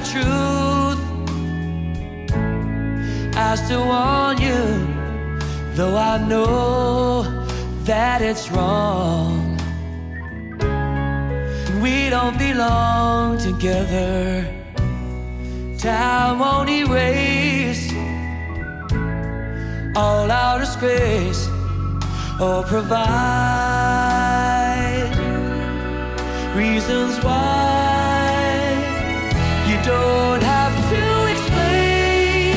the truth as to warn you, though I know that it's wrong. We don't belong together. Time won't erase all our disgrace or provide reasons why. You don't have to explain.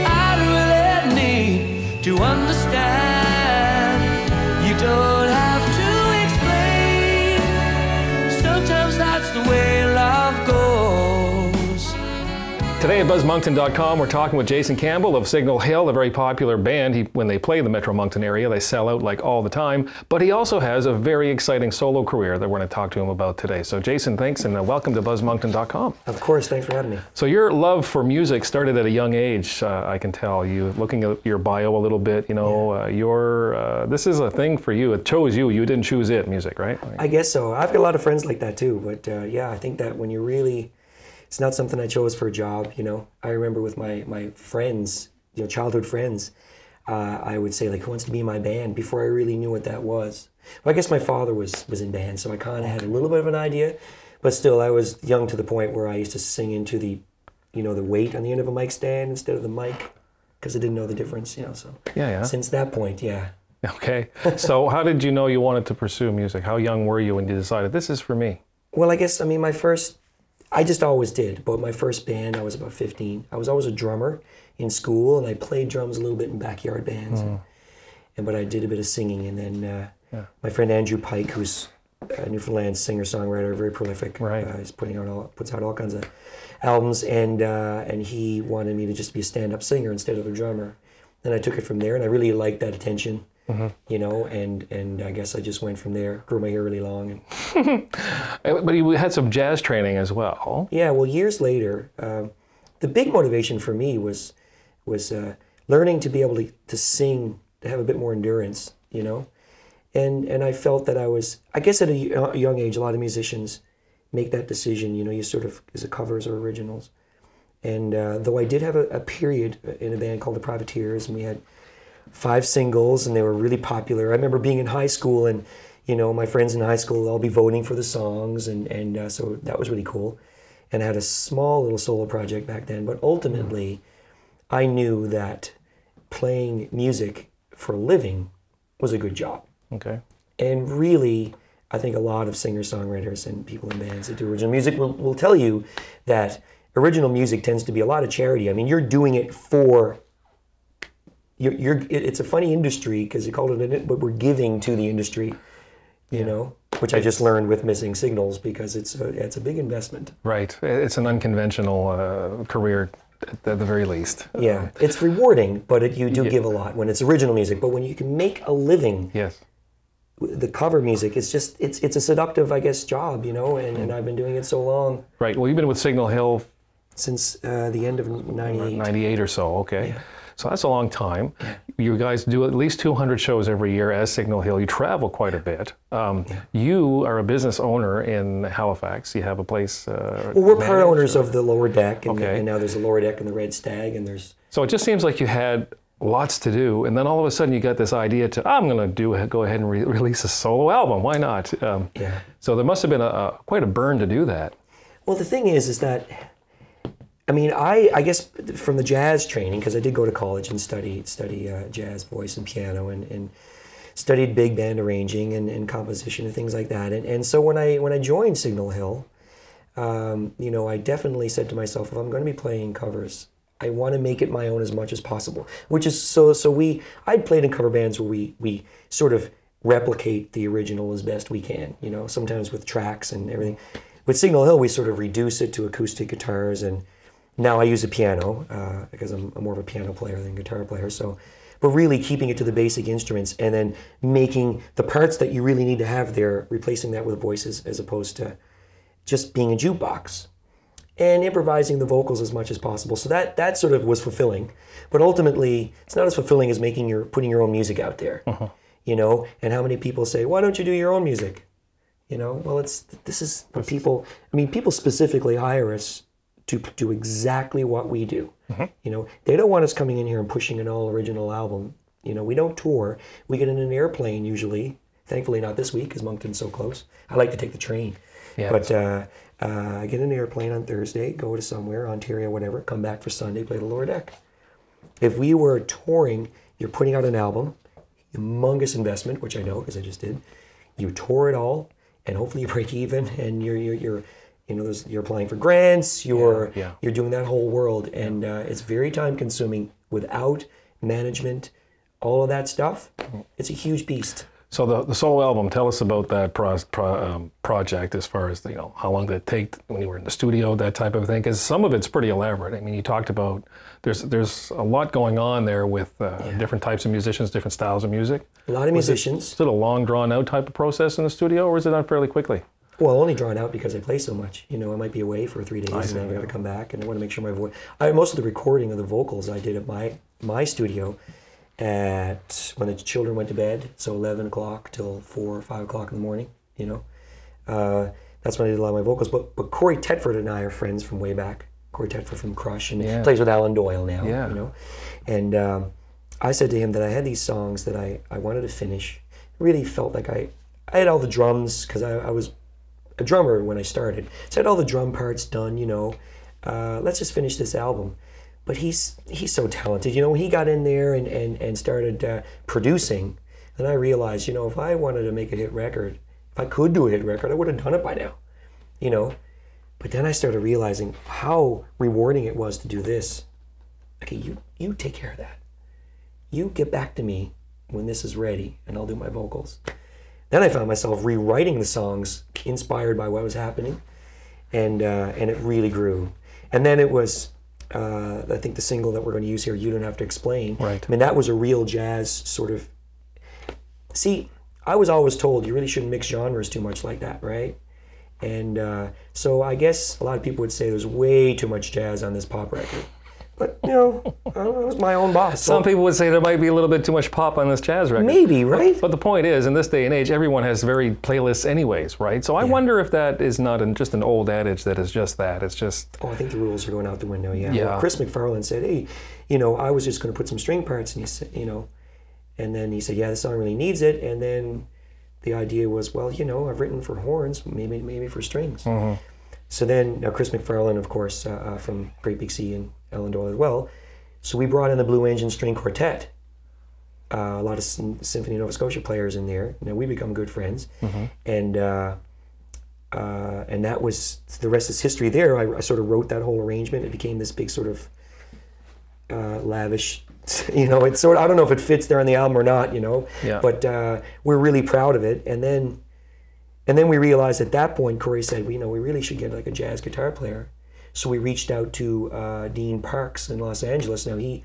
I don't really need to understand. You don't have to explain. Sometimes that's the way love goes. Today at BuzzMoncton.com, we're talking with Jason Campbell of Signal Hill, a very popular band. When they play the Metro Moncton area, they sell out like all the time. But he also has a very exciting solo career that we're going to talk to him about today. So Jason, thanks, and welcome to BuzzMoncton.com. Of course, thanks for having me. So your love for music started at a young age, I can tell. You looking at your bio a little bit, you know, this is a thing for you. It chose you. You didn't choose it, music, right? I guess so. I've got a lot of friends like that too. But yeah, I think that when you really... It's not something I chose for a job, you know. I remember with my friends, you know, childhood friends, I would say, like, who wants to be in my band before I really knew what that was. Well, I guess my father was in band, so I kind of had a little bit of an idea, but still, I was young to the point where I used to sing into the, you know, the weight on the end of a mic stand instead of the mic, because I didn't know the difference, you know. So yeah. Since that point, yeah. Okay. So how did you know you wanted to pursue music? How young were you when you decided this is for me? Well, I guess, I mean, I just always did, but my first band, I was about 15. I was always a drummer in school, and I played drums a little bit in backyard bands. But I did a bit of singing, and then my friend Andrew Pike, who's a Newfoundland singer-songwriter, very prolific. Right. He's puts out all kinds of albums, and he wanted me to just be a stand-up singer instead of a drummer. And I took it from there, and I really liked that attention. You know, and I guess I just went from there, grew my hair really long. And But you had some jazz training as well. yeah, well, years later, the big motivation for me was learning to be able to sing, to have a bit more endurance, you know? And I felt that I guess at a young age, a lot of musicians make that decision, you know, you sort of, is it covers or originals? And though I did have a period in a band called the Privateers, and we had 5 singles, and they were really popular. I remember being in high school, and you know, my friends in high school, they'll be voting for the songs, and so that was really cool. And I had a small little solo project back then, but ultimately, I knew that playing music for a living was a good job. Okay. And really, I think a lot of singer-songwriters and people in bands that do original music will tell you that original music tends to be a lot of charity. I mean, you're doing it for... It's a funny industry because you call it, but we're giving to the industry, you know, which I just learned with Missing Signals, because it's a big investment. Right. It's an unconventional career at the very least. Yeah, it's rewarding, but you do give a lot when it's original music. But when you can make a living, the cover music, it's a seductive, I guess, job, you know, and I've been doing it so long. Right. Well, you've been with Signal Hill since the end of 98. 98 or so, okay. Yeah. So that's a long time. You guys do at least 200 shows every year as Signal Hill. You travel quite a bit. You are a business owner in Halifax. You have a place... well, we're part owners of the Lower Deck, and now there's the Lower Deck and the Red Stag, and there's... So it just seems like you had lots to do, and then all of a sudden you got this idea to, I'm going to go ahead and release a solo album. Why not? So there must have been quite a burn to do that. Well, the thing is that... I mean, I guess from the jazz training, because I did go to college and study jazz, voice, and piano, and studied big band arranging and composition and things like that. And so when I joined Signal Hill, you know, I definitely said to myself, if I'm going to be playing covers, I want to make it my own as much as possible. Which is I'd played in cover bands where we sort of replicate the original as best we can. You know, sometimes with tracks and everything. With Signal Hill, we sort of reduce it to acoustic guitars, and now I use a piano because I'm more of a piano player than guitar player. So, but really keeping it to the basic instruments, and then making the parts that you really need to have there, replacing that with voices as opposed to just being a jukebox, and improvising the vocals as much as possible. So that sort of was fulfilling, but ultimately it's not as fulfilling as putting your own music out there. You know, and how many people say, why don't you do your own music? You know, well, this is for people. I mean, people specifically hire us to do exactly what we do. You know, they don't want us coming in here and pushing an all original album. You know, we don't tour. We get in an airplane usually. Thankfully not this week because Moncton's so close. I like to take the train. Yeah. But I get in an airplane on Thursday, go to somewhere, Ontario, whatever, come back for Sunday, play the lower deck. If we were touring, you're putting out an album, humongous investment, which I know because I just did. You tour it all, and hopefully you break even, and you're applying for grants, you're doing that whole world, and it's very time consuming without management, all of that stuff. It's a huge beast. So the solo album, tell us about that project as far as, you know, how long did it take when you were in the studio, that type of thing? Because some of it's pretty elaborate. I mean, you talked about there's a lot going on there with different types of musicians, different styles of music. A lot of musicians. Is it a long, drawn-out type of process in the studio, or is it done fairly quickly? Well, only drawn out because I play so much. You know, I might be away for 3 days and then I've got to come back, and I want to make sure my voice... most of the recording of the vocals I did at my studio at when the children went to bed, so 11 o'clock till 4 or 5 o'clock in the morning, you know. That's when I did a lot of my vocals. But Corey Tetford and I are friends from way back. Corey Tetford from Crush, and plays with Alan Doyle now, you know. And I said to him that I had these songs that I wanted to finish. Really felt like I had all the drums, because I was a drummer when I started. So I had all the drum parts done, you know. Let's just finish this album. But he's so talented. You know, when he got in there and started producing, then I realized, you know, if I wanted to make a hit record, if I could do a hit record, I would have done it by now, you know. But then I started realizing how rewarding it was to do this. Okay, you take care of that. You get back to me when this is ready, and I'll do my vocals. Then I found myself rewriting the songs inspired by what was happening, and it really grew. And then it was... I think the single that we're going to use here, You Don't Have to Explain. Right. I mean, that was a real jazz sort of... See, I was always told you really shouldn't mix genres too much like that, right? And so I guess a lot of people would say there's way too much jazz on this pop record. But, you know, I was my own boss. Some people would say there might be a little bit too much pop on this jazz record. Maybe, right? But the point is, in this day and age, everyone has varied playlists anyways, right? So I wonder if that is not just an old adage that is just that. It's just... Oh, I think the rules are going out the window, Well, Chris McFarlane said, hey, you know, I was just going to put some string parts, and he said, you know, and then he said, yeah, this song really needs it. And then the idea was, well, you know, I've written for horns, maybe for strings. So then, now Chris McFarlane, of course, from Great Big Sea and Alan Doyle as well. So we brought in the Blue Engine String Quartet. A lot of Symphony Nova Scotia players in there. Now we become good friends, and that was the rest is history. There, I sort of wrote that whole arrangement. It became this big sort of lavish. You know, it's sort of, I don't know if it fits there on the album or not. You know, but we're really proud of it. And then we realized at that point, Corey said, well, you know, we really should get like a jazz guitar player. So we reached out to Dean Parks in Los Angeles. Now he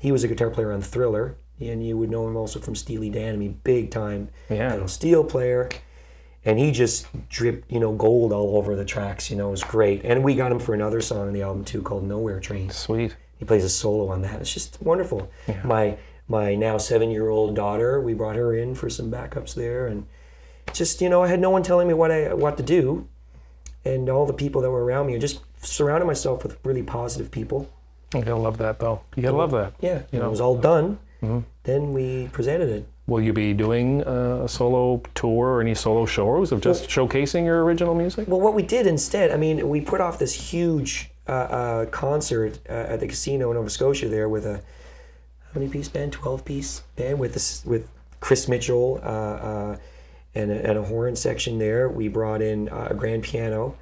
was a guitar player on Thriller, and you would know him also from Steely Dan. I mean, big time pedal steel player, and he just dripped, you know, gold all over the tracks. You know, it was great. And we got him for another song on the album too, called Nowhere Train. Sweet. He plays a solo on that. It's just wonderful. My now 7-year-old daughter, we brought her in for some backups there, and just, you know, I had no one telling me what to do, and all the people that were around me, I just surrounded myself with really positive people. You gotta love that, though. You gotta love that. Yeah, you know, it was all done. Then we presented it. Will you be doing a solo tour or any solo shows of just showcasing your original music? Well, what we did instead, I mean, we put off this huge concert at the casino in Nova Scotia there with a, how many piece band? 12-piece band with Chris Mitchell and a horn section there. We brought in a grand piano,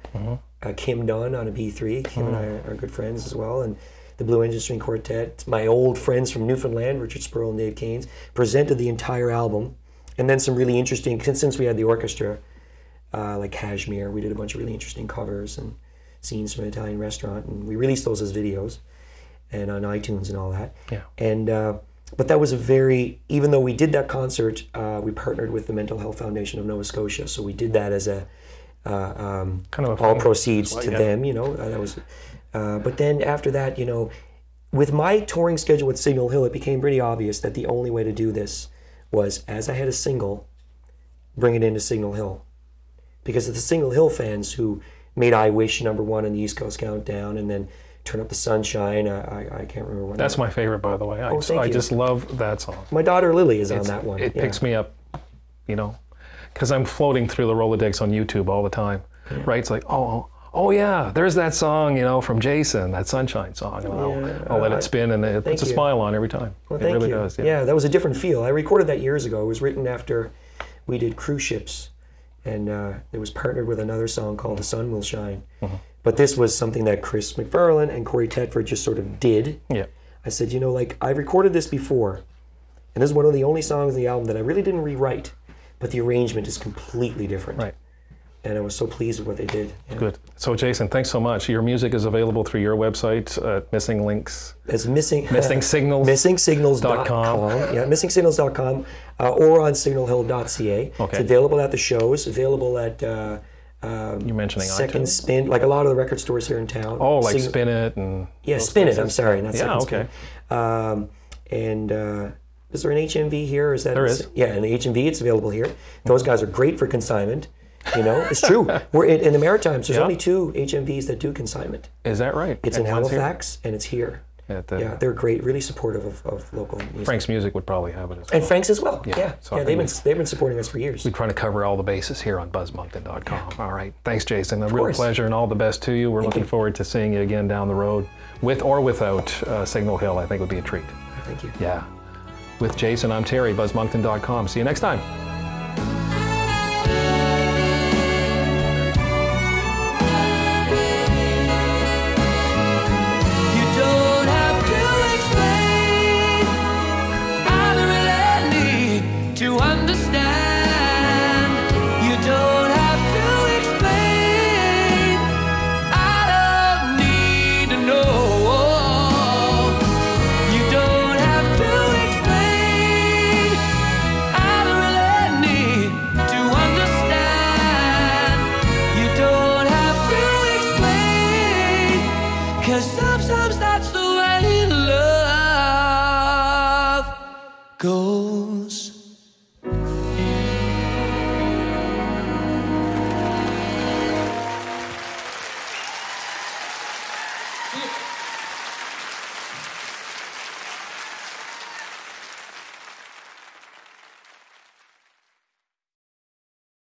Kim Dunn on a B3. Kim and I are good friends as well. And the Blue Engine String Quartet, my old friends from Newfoundland, Richard Spurl and Dave Keynes, presented the entire album. And then some really interesting, since we had the orchestra, like Kashmir, we did a bunch of really interesting covers and scenes from an Italian restaurant. And we released those as videos and on iTunes and all that. And but that was a very, even though we did that concert, we partnered with the Mental Health Foundation of Nova Scotia. So we did that as a, kind of all proceeds to them, you know, that was... but then after that, you know, with my touring schedule with Signal Hill, it became pretty obvious that the only way to do this was, as I had a single, bring it into Signal Hill. Because of the Signal Hill fans who made I Wish #1 in the East Coast Countdown, and then Turn Up the Sunshine. I can't remember what. That's my favorite, by the way. Thank I you. just love that song. My daughter Lily is on that one. It picks me up, you know, because I'm floating through the Rolodex on YouTube all the time, right? It's like, oh yeah, there's that song, you know, from Jason, that Sunshine song. And I'll let it spin, and it puts a smile on every time. Well, it thank really you. does. Yeah, that was a different feel. I recorded that years ago. It was written after we did cruise ships, and it was partnered with another song called The Sun Will Shine. But this was something that Chris McFarlane and Corey Tedford just sort of did. Yeah. I said, you know, like, I recorded this before, and this is one of the only songs in the album that I really didn't rewrite, but the arrangement is completely different. Right. And I was so pleased with what they did. Yeah. Good. So, Jason, thanks so much. Your music is available through your website, Missing Links. It's Missingsignals.com. Missingsignals.com. Yeah, missingsignals.com or on signalhill.ca. Okay. It's available at the shows, available at You're mentioning Second iTunes? Spin, like a lot of the record stores here in town. Oh, like Spin It and... Yeah, Spin It, I'm sorry, not Yeah, Second okay. Spin. Is there an HMV here? Is that There is. Yeah, and the HMV, it's available here. Those guys are great for consignment. You know, it's true. We're in the Maritimes. There's only 2 HMVs that do consignment. Is that right? It's in Halifax and it's here. Yeah, they're great. Really supportive of local music. Frank's Music would probably have it as well. And Frank's as well. Yeah, so they've been supporting us for years. We're trying to cover all the bases here on BuzzMoncton.com. All right, thanks, Jason. A real course. pleasure and all the best to you. We're looking forward to seeing you again down the road, with or without Signal Hill. I think would be a treat. Thank you. Yeah. With Jason, I'm Terry. BuzzMoncton.com. See you next time. Cause sometimes